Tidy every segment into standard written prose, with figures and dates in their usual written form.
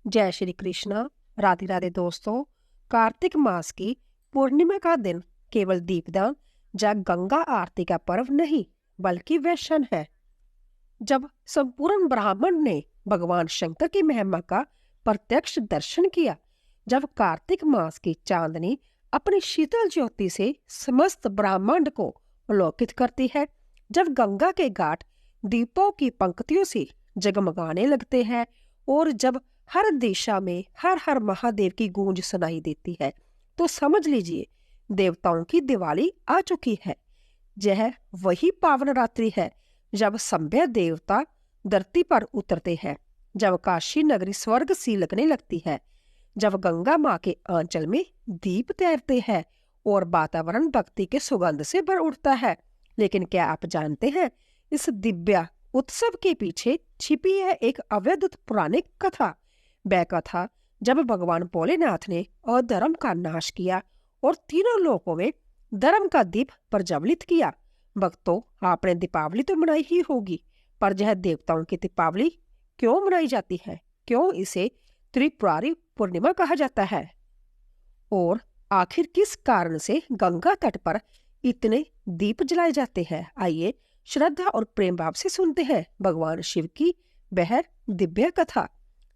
जय श्री कृष्णा। राधे राधे दोस्तों। कार्तिक मास की पूर्णिमा का दिन केवल दीपदान या गंगा आरती का पर्व नहीं बल्कि वह क्षण है जब संपूर्ण ब्राह्मण ने भगवान शंकर की महिमा का प्रत्यक्ष दर्शन किया। जब कार्तिक मास की चांदनी अपनी शीतल ज्योति से समस्त ब्रह्मांड को आलोकित करती है, जब गंगा के घाट दीपों की पंक्तियों से जगमगाने लगते हैं और जब हर दिशा में हर हर महादेव की गूंज सुनाई देती है, तो समझ लीजिए देवताओं की दिवाली आ चुकी है। यह वही पावन रात्रि है जब सभ्य देवता धरती पर उतरते हैं, जब काशी नगरी स्वर्ग सी लगने लगती है, जब गंगा माँ के आंचल में दीप तैरते हैं और वातावरण भक्ति के सुगंध से भर उठता है। लेकिन क्या आप जानते हैं, इस दिव्य उत्सव के पीछे छिपी है एक अवैध पौराणिक कथा। वह कथा जब भगवान भोलेनाथ ने अधर्म का नाश किया और तीनों लोकों में धर्म का दीप प्रज्वलित किया। भक्तों, आपने दीपावली तो मनाई ही होगी, पर यह देवताओं की दीपावली क्यों मनाई जाती है? क्यों इसे त्रिपुरारी पूर्णिमा कहा जाता है? और आखिर किस कारण से गंगा तट पर इतने दीप जलाए जाते हैं? आइए श्रद्धा और प्रेम भाव से सुनते हैं भगवान शिव की वह दिव्य कथा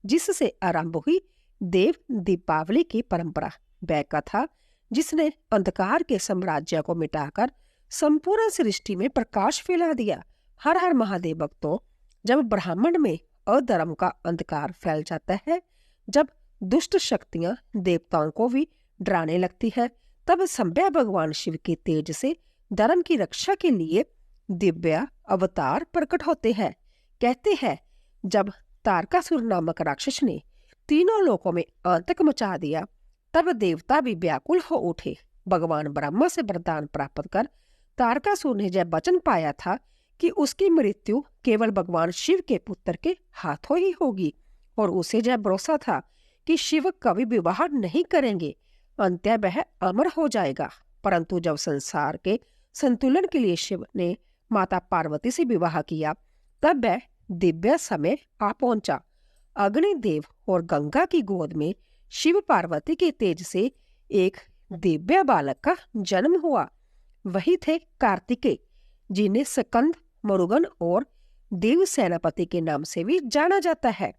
जिससे आरंभ हुई देव दीपावली की परंपरा। वह कथा जिसने अंधकार के साम्राज्य को मिटाकर संपूर्ण सृष्टि में प्रकाश फैला दिया। हर हर महादेव भक्तों, जब ब्रह्मांड में अधर्म का अंधकार फैल जाता है, जब दुष्ट शक्तियां देवताओं को भी डराने लगती है, तब संभ्य भगवान शिव के तेज से धर्म की रक्षा के लिए दिव्य अवतार प्रकट होते हैं। कहते हैं, जब तारकासुर नामक राक्षस ने तीनों लोकों में आतंक मचा दिया, तब देवता भी व्याकुल हो उठे। भगवान ब्रह्मा से वरदान प्राप्त कर तारकासुर ने यह वचन पाया था कि उसकी मृत्यु केवल भगवान शिव के पुत्र के हाथों ही होगी, और उसे यह भरोसा था कि शिव कभी विवाह नहीं करेंगे, अंत्य वह अमर हो जाएगा। परंतु जब संसार के संतुलन के लिए शिव ने माता पार्वती से विवाह किया, तब वह दिव्य समय आ पहुंचा। अग्निदेव और गंगा की गोद में शिव पार्वती के तेज से एक दिव्य बालक का जन्म हुआ। वही थे कार्तिकेय, जिन्हें स्कंद, मुरुगन और देव सेनापति के नाम से भी जाना जाता है।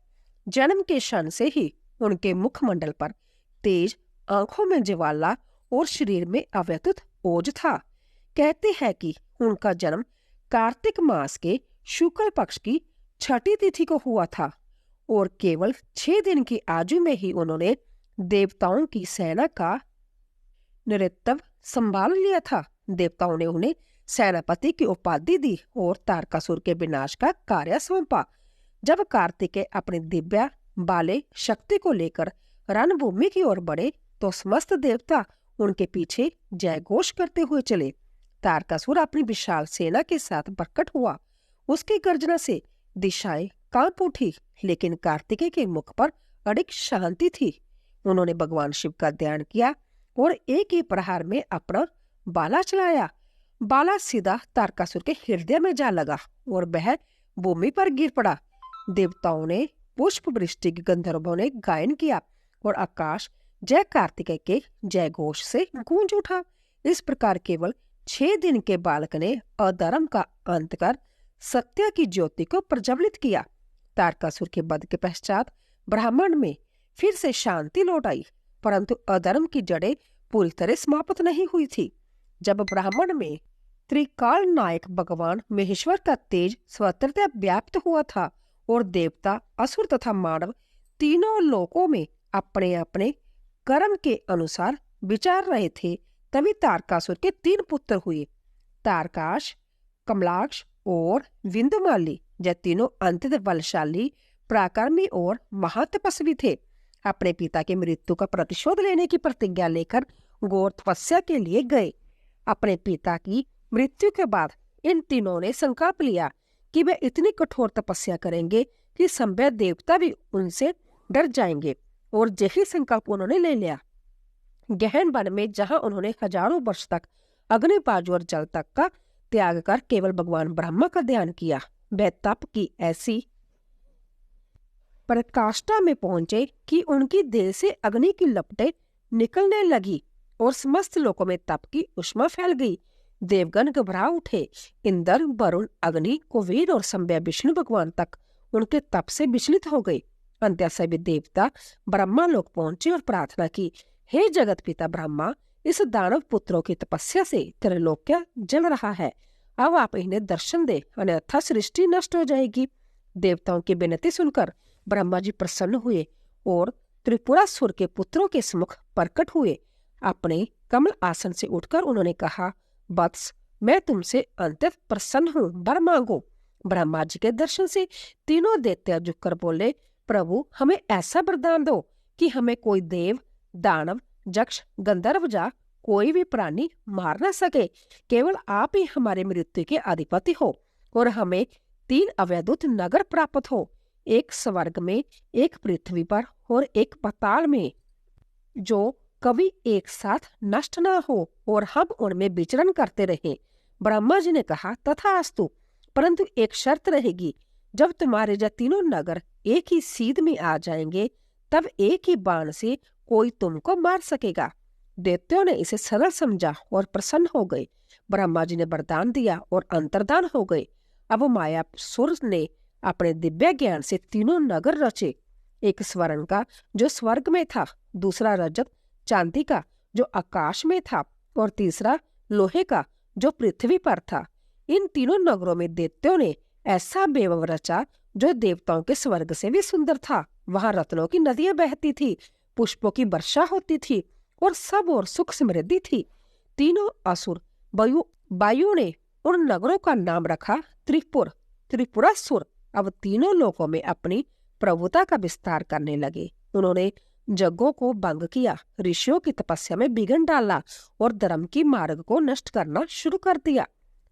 जन्म के क्षण से ही उनके मुखमंडल पर तेज, आंखों में ज्वाला और शरीर में अव्यक्त ओज था। कहते हैं कि उनका जन्म कार्तिक मास के शुक्ल पक्ष की छठी तिथि को हुआ था और केवल 6 दिन की आयु में ही उन्होंने देवताओं की सेना का नेतृत्व संभाल लिया था। देवताओं ने उन्हें सेनापति की उपाधि दी और तारकासुर के विनाश का कार्य सौंपा। जब कार्तिकेय अपने दिव्य बाले शक्ति को लेकर रणभूमि की ओर बढ़े, तो समस्त देवता उनके पीछे जय घोष करते हुए चले। तारकासुर अपनी विशाल सेना के साथ प्रकट हुआ। उसकी गर्जना से दिशाएं कांप उठी, लेकिन कार्तिकेय के मुख पर अडिग शांति थी। उन्होंने भगवान शिव का ध्यान किया और एक ही प्रहार में अपना बाला चलाया। बाला सीधा तारकासुर के हृदय में जा लगा और वह भूमि पर गिर पड़ा। देवताओं ने पुष्प वृष्टि, गंधर्वों ने गायन किया और आकाश जय कार्तिकेय के जय घोष से गूंज उठा। इस प्रकार केवल 6 दिन के बालक ने अधर्म का अंत कर सत्य की ज्योति को प्रज्वलित किया। तारकासुर के वध के पश्चात ब्रह्मांड में फिर से शांति लौट आई, परंतु अधर्म की जड़ें पूरी तरह समाप्त नहीं हुई थी। जब ब्रह्मांड में त्रिकाल नायक भगवान महेश्वर का तेज स्वतंत्रता व्याप्त हुआ था और देवता, असुर तथा मानव तीनों लोकों में अपने अपने कर्म के अनुसार विचार रहे थे, तभी तारकासुर के 3 पुत्र हुए। तारकाश, कमलाक्ष और विंध्यमाली। यह तीनों अत्यंत बलशाली, पराक्रमी और महातपस्वी थे। अपने पिता की मृत्यु का प्रतिशोध लेने की प्रतिज्ञा लेकर घोर तपस्या के लिए गए। अपने पिता की मृत्यु के बाद इन तीनों ने संकल्प लिया कि वे इतनी कठोर तपस्या करेंगे कि सभ्य देवता भी उनसे डर जाएंगे, और यही संकल्प उन्होंने ले लिया। गहन वन में जहां उन्होंने हजारों वर्ष तक अग्नि, बाजू और जल तक का त्याग कर केवल भगवान ब्रह्मा का ध्यान किया, वह तप की ऐसी पराकाष्ठा में पहुंचे कि उनकी देह से अग्नि की लपटें निकलने लगी और समस्त लोकों में तप की उष्मा फैल गई। देवगण घबरा उठे। इंद्र, वरुण, अग्नि, कुबेर और संभ्या विष्णु भगवान तक उनके तप से विचलित हो गए। अंत्य सभी देवता ब्रह्मा लोक पहुंचे और प्रार्थना की, हे जगत पिता ब्रह्मा, इस दानव पुत्रों की तपस्या से त्रिलोक्य जल रहा है। अब आप इन्हें दर्शन दे, अन्यथा सृष्टि नष्ट हो जाएगी। देवताओं की विनती सुनकर ब्रह्मा जी प्रसन्न हुए और त्रिपुरासुर के पुत्रों के सम्मुख प्रकट हुए। अपने कमल आसन से उठकर उन्होंने कहा, वत्स, मैं तुमसे अत्यंत प्रसन्न हूँ, वर मांगो। ब्रह्मा जी के दर्शन से तीनों दैत्य झुककर बोले, प्रभु, हमें ऐसा वरदान दो कि हमें कोई देव, दानव, यक्ष, गंधर्व जा कोई भी प्राणी मार न सके। केवल आप ही हमारे मृत्यु के अधिपति हो और हमें 3 अवैधुत नगर प्राप्त हो, एक स्वर्ग में, एक पृथ्वी पर और एक पाताल में, जो कभी एक साथ नष्ट न हो और हम उनमें विचरण करते रहें। ब्रह्मा जी ने कहा, तथास्तु, परंतु एक शर्त रहेगी। जब तुम्हारे जो 3 नगर एक ही सीध में आ जाएंगे, तब एक ही बाण से कोई तुमको मार सकेगा। दैत्यों ने इसे सरल समझा और प्रसन्न हो गए। ब्रह्मा जी ने वरदान दिया और अंतर्धान हो गए। अब मायासुर ने अपने दिव्य ज्ञान से 3 नगर रचे, एक स्वर्ण का जो स्वर्ग में था, दूसरा रजत चांदी का जो आकाश में था और तीसरा लोहे का जो पृथ्वी पर था। इन 3 नगरों में दैत्यों ने ऐसा वैभव रचा जो देवताओं के स्वर्ग से भी सुंदर था। वहां रत्नों की नदियां बहती थी, पुष्पों की वर्षा होती थी और सब और सुख समृद्धि थी। 3 असुर वायु ने उन नगरों का नाम रखा त्रिपुरासुर। अब 3 लोकों में अपनी प्रभुता का विस्तार करने लगे। उन्होंने जगों को भंग किया, ऋषियों की तपस्या में विघ्न डाला और धर्म की मार्ग को नष्ट करना शुरू कर दिया।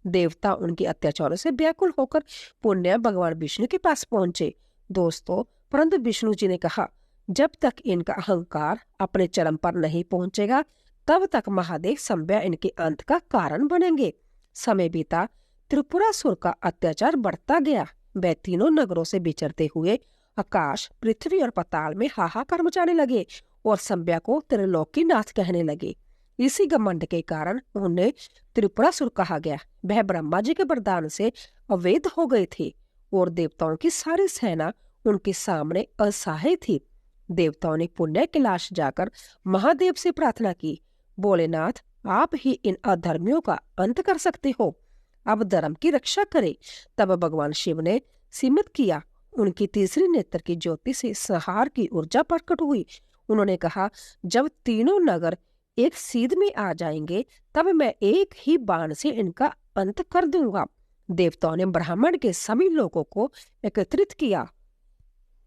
देवता उनके अत्याचारों से व्याकुल होकर पुण्य भगवान विष्णु के पास पहुंचे। दोस्तों, परंतु विष्णु जी ने कहा, जब तक इनका अहंकार अपने चरम पर नहीं पहुंचेगा, तब तक महादेव संभ्या इनके अंत का कारण बनेंगे। समय बीता, त्रिपुरासुर का अत्याचार बढ़ता गया। वे 3 नगरों से विचरते हुए आकाश, पृथ्वी और पाताल में हाहाकार मचाने लगे और संभ्या को त्रिलोकीनाथ कहने लगे। इसी घमंड के कारण उन्हें त्रिपुरासुर कहा गया। वह ब्रह्मा जी के वरदान से अवैध हो गए थे और देवताओं की सारी सेना उनके सामने असहाय थी। देवताओं ने पुण्य कैलाश जाकर महादेव से प्रार्थना की, भोलेनाथ, आप ही इन अधर्मियों का अंत कर सकते हो, अब धर्म की रक्षा करें। तब भगवान शिव ने सीमित किया। उनकी तीसरी नेत्र की ज्योति से संहार की ऊर्जा प्रकट हुई। उन्होंने कहा, जब 3 नगर एक सीध में आ जाएंगे, तब मैं एक ही बाण से इनका अंत कर दूंगा। देवताओं ने ब्राह्मण के सभी लोगों को एकत्रित किया।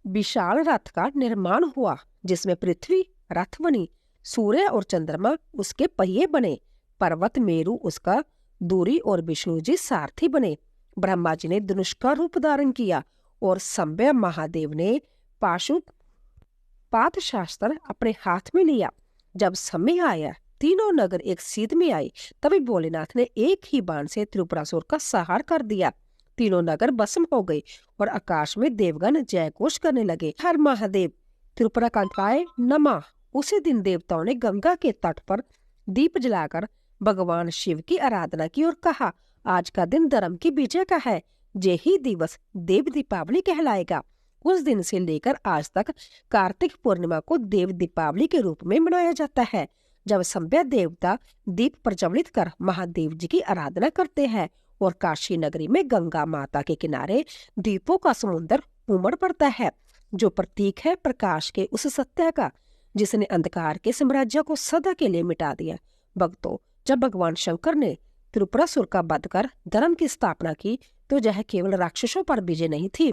विशाल रथ का निर्माण हुआ, जिसमें पृथ्वी रथ बनी, सूर्य और चंद्रमा उसके पहिए बने, पर्वत मेरु उसका दूरी और विष्णु जी सारथी बने। ब्रह्मा जी ने धनुष का रूप धारण किया और संभ्य महादेव ने पाशुपात शास्त्र अपने हाथ में लिया। जब समय आया, 3 नगर एक सीध में आए, तभी भोलेनाथ ने एक ही बाण से त्रिपुरासुर का संहार कर दिया। 3 नगर भस्म हो गए और आकाश में देवगण जयघोष करने लगे, हर महादेव, त्रिपुराकांताय नमः। उसी दिन देवताओं ने गंगा के तट पर दीप जलाकर भगवान शिव की आराधना की और कहा, आज का दिन धर्म की विजय का है। यही दिवस देव दीपावली कहलाएगा। उस दिन से लेकर आज तक कार्तिक पूर्णिमा को देव दीपावली के रूप में मनाया जाता है, जब संभ्य देवता दीप प्रज्वलित कर महादेव जी की आराधना करते हैं और काशी नगरी में गंगा माता के किनारे दीपों का समुद्र उमड़ पड़ता है, जो प्रतीक है प्रकाश के उस सत्य का जिसने अंधकार के साम्राज्य को सदा के लिए मिटा दिया। भक्तों, जब भगवान शंकर ने त्रिपुरासुर का वध कर धर्म की स्थापना की, तो यह केवल राक्षसों पर विजय नहीं थी,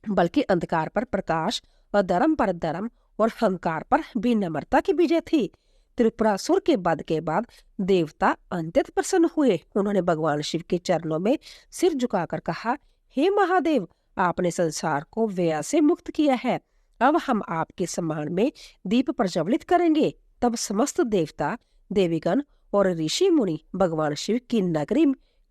बल्कि अंधकार पर प्रकाश, अधर्म पर धर्म और अहंकार पर विनम्रता की विजय थी। त्रिपुरासुर के वध के बाद देवता अत्यंत प्रसन्न हुए। उन्होंने भगवान शिव के चरणों में सिर झुकाकर कहा, हे महादेव, आपने संसार को व्यय से मुक्त किया है। अब हम आपके सम्मान में दीप प्रज्वलित करेंगे। तब समस्त देवता, देवीगण और ऋषि मुनि भगवान शिव की नगरी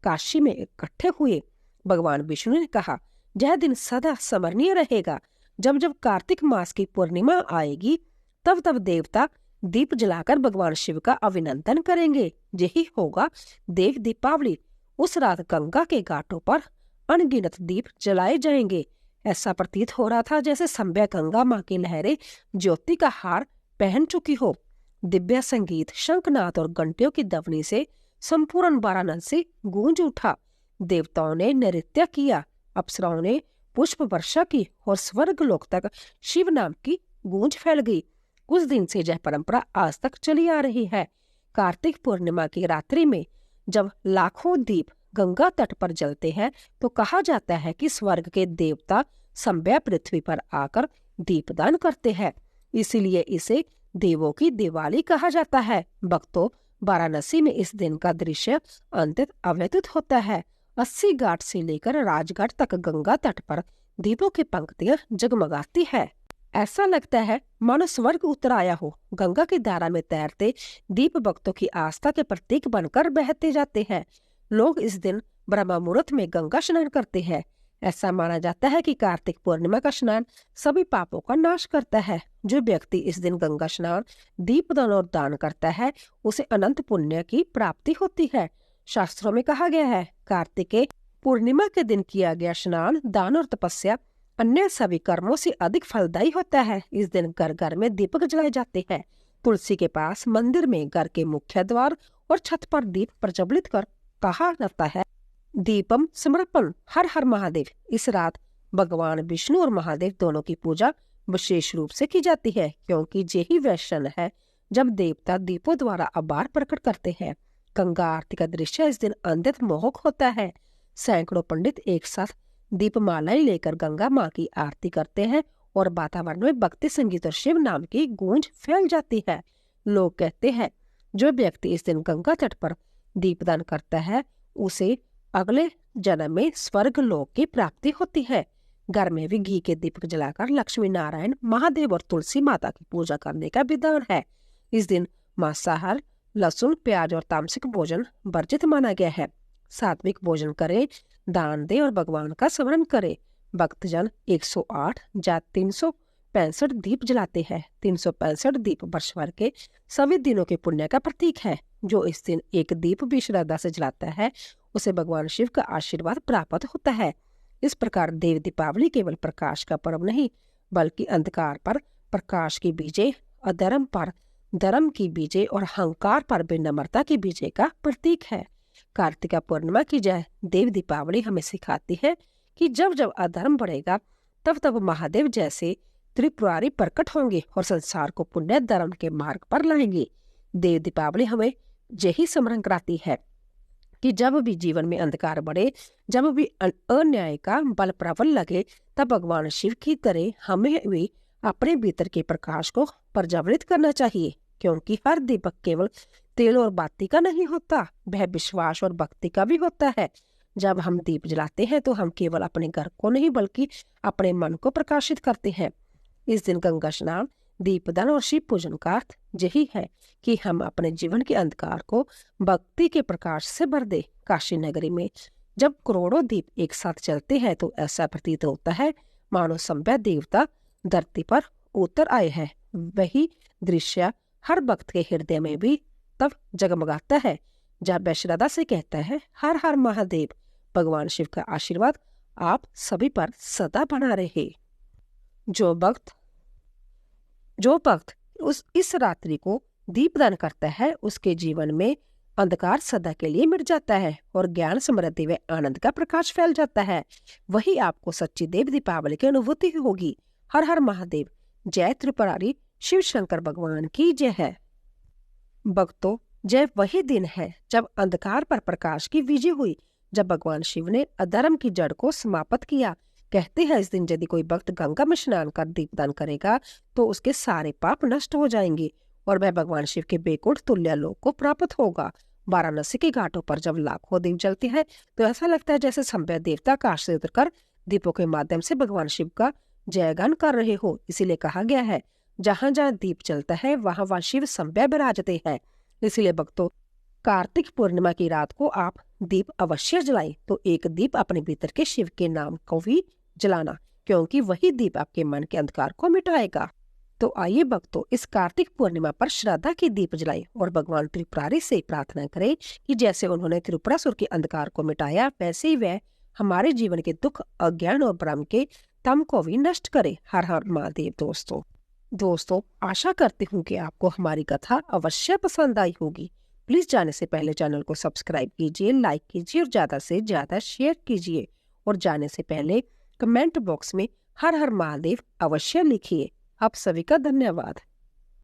काशी में इकट्ठे हुए। भगवान विष्णु ने कहा, यह दिन सदा स्मरणीय रहेगा। जब जब कार्तिक मास की पूर्णिमा आएगी तब तब देवता दीप जलाकर भगवान शिव का अभिनंदन करेंगे। यही होगा देव दीपावली। उस रात गंगा के घाटों पर अनगिनत दीप जलाए जाएंगे। ऐसा प्रतीत हो रहा था जैसे संध्या गंगा माँ की लहरें ज्योति का हार पहन चुकी हो। दिव्य संगीत, शंखनाद और घंटियों की ध्वनि से संपूर्ण वाराणसी गूंज उठा। देवताओं ने नृत्य किया, अप्सराओं ने पुष्प वर्षा की और स्वर्ग लोक तक शिव नाम की गूंज फैल गई। उस दिन से यह परंपरा आज तक चली आ रही है। कार्तिक पूर्णिमा की रात्रि में जब लाखों दीप गंगा तट पर जलते हैं तो कहा जाता है कि स्वर्ग के देवता संध्या पृथ्वी पर आकर दीपदान करते हैं। इसीलिए इसे देवों की दिवाली कहा जाता है। भक्तों, वाराणसी में इस दिन का दृश्य अत्यंत अद्भुत होता है। 80 घाट से लेकर राजघाट तक गंगा तट पर दीपों की पंक्तियां जगमगाती है। ऐसा लगता है मानो स्वर्ग उतर आया हो। गंगा की धारा में तैरते दीप भक्तों की आस्था के प्रतीक बनकर बहते जाते हैं। लोग इस दिन ब्रह्म मुहूर्त में गंगा स्नान करते हैं। ऐसा माना जाता है कि कार्तिक पूर्णिमा का स्नान सभी पापों का नाश करता है। जो व्यक्ति इस दिन गंगा स्नान, दीपदान और दान करता है उसे अनंत पुण्य की प्राप्ति होती है। शास्त्रों में कहा गया है, कार्तिक पूर्णिमा के दिन किया गया स्नान, दान और तपस्या अन्य सभी कर्मों से अधिक फलदायी होता है। इस दिन घर घर में दीपक जलाए जाते हैं। तुलसी के पास, मंदिर में, घर के मुख्य द्वार और छत पर दीप प्रज्वलित कर कहा जाता है, दीपम समर्पण, हर हर महादेव। इस रात भगवान विष्णु और महादेव दोनों की पूजा विशेष रूप से की जाती है, क्योंकि यही वह क्षण है जब देवता दीपों द्वारा आभार प्रकट करते हैं। गंगा आरती का दृश्य इस दिन अत्यंत मोहक होता है। सैकड़ों पंडित एक साथ दीपमालाएं लेकर गंगा माँ की आरती करते हैं और वातावरण में भक्ति संगीत और शिव नाम की गूंज फैल जाती है। लोग कहते हैं जो व्यक्ति इस दिन गंगा तट पर दीपदान करता है उसे अगले जन्म में स्वर्ग लोक की प्राप्ति होती है। घर में भी घी के दीपक जलाकर लक्ष्मी नारायण, महादेव और तुलसी माता की पूजा करने का विधान है। इस दिन मांसाहार, लहसुन, प्याज और तामसिक भोजन वर्जित माना गया है। सात्विक भोजन करें, दान दे और भगवान का स्मरण करें। भक्तजन 108 या 365 दीप जलाते हैं। 365 दीप वर्ष भर के सभी दिनों के पुण्य का प्रतीक है। जो इस दिन एक दीप भी श्रद्धा से जलाता है उसे भगवान शिव का आशीर्वाद प्राप्त होता है। इस प्रकार देव दीपावली केवल प्रकाश का पर्व नहीं बल्कि अंधकार पर प्रकाश की विजय, अधर्म पर धर्म की विजय और अहंकार पर विनम्रता की विजय का प्रतीक है। कार्तिका पूर्णिमा की जय देव दीपावली हमें सिखाती है कि जब जब अधर्म बढ़ेगा तब तब महादेव जैसे त्रिपुरारी प्रकट होंगे और संसार को पुण्य धर्म के मार्ग पर लाएंगे। देव दीपावली हमें यही स्मरण कराती है कि जब भी जीवन में अंधकार बढ़े, जब भी अन्याय का बल प्रबल लगे, तब भगवान शिव की तरह हमें भी अपने भीतर के प्रकाश को प्रज्वलित करना चाहिए, क्योंकि हर दीपक केवल तेल और बाती का नहीं होता, वह विश्वास और भक्ति का भी होता है। जब हम दीप जलाते हैं तो हम केवल अपने घर को नहीं बल्कि अपने मन को प्रकाशित करते हैं। इस दिन गंगा स्नान, दीपदान और शिव पूजन का अर्थ यही है कि हम अपने जीवन के अंधकार को भक्ति के प्रकाश से भर दे। काशी नगरी में जब करोड़ों दीप एक साथ जलते हैं तो ऐसा प्रतीत होता है मानो संभव देवता धरती पर उतर आए हैं। वही दृश्य हर भक्त के हृदय में भी तब जगमगाता है जब वह श्रद्धा से कहता है, हर हर महादेव। भगवान शिव का आशीर्वाद आप सभी पर सदा बना रहे। जो भक्त इस रात्रि को दीपदान करता है उसके जीवन में अंधकार सदा के लिए मिट जाता है और ज्ञान, समृद्धि व आनंद का प्रकाश फैल जाता है। वही आपको सच्ची देव दीपावली की अनुभूति होगी। हर हर महादेव। जय त्रिपुरारी शिव शंकर भगवान की जय है। भक्तों, जय वही दिन है जब अंधकार पर प्रकाश की विजय हुई, जब भगवान शिव ने अधर्म की जड़ को समाप्त किया। कहते हैं इस दिन यदि कोई भक्त गंगा में स्नान कर दीपदान करेगा तो उसके सारे पाप नष्ट हो जाएंगे और वह भगवान शिव के बेकुंठ तुल्य लोक को प्राप्त होगा। वाराणसी के घाटों पर जब लाखों दीप जलते हैं तो ऐसा लगता है जैसे संभव देवता आकाश से उतरकर दीपों के माध्यम से भगवान शिव का जयगान कर रहे हो। इसीलिए कहा गया है, जहाँ जहाँ दीप जलता है वहाँ वहाँ शिव संभव विराजते हैं। इसीलिए भक्तों, कार्तिक पूर्णिमा की रात को आप दीप अवश्य जलाएं। तो एक दीप अपने भीतर के शिव के नाम को भी जलाना, क्योंकि वही दीप आपके मन के अंधकार को मिटाएगा। तो आइए भक्तों, इस कार्तिक पूर्णिमा पर श्रद्धा की दीप जलाएं और भगवान त्रिपुरारी से प्रार्थना करें कि जैसे उन्होंने त्रिपुरासुर के अंधकार को मिटाया, वैसे ही वह हमारे जीवन के दुख, अज्ञान और भ्रम के तम को भी नष्ट करे। हर हर महादेव। दोस्तों, आशा करती हूँ कि आपको हमारी कथा अवश्य पसंद आई होगी। प्लीज जाने से पहले चैनल को सब्सक्राइब कीजिए, लाइक कीजिए और ज्यादा से ज्यादा शेयर कीजिए। और जाने से पहले कमेंट बॉक्स में हर हर महादेव अवश्य लिखिए। आप सभी का धन्यवाद।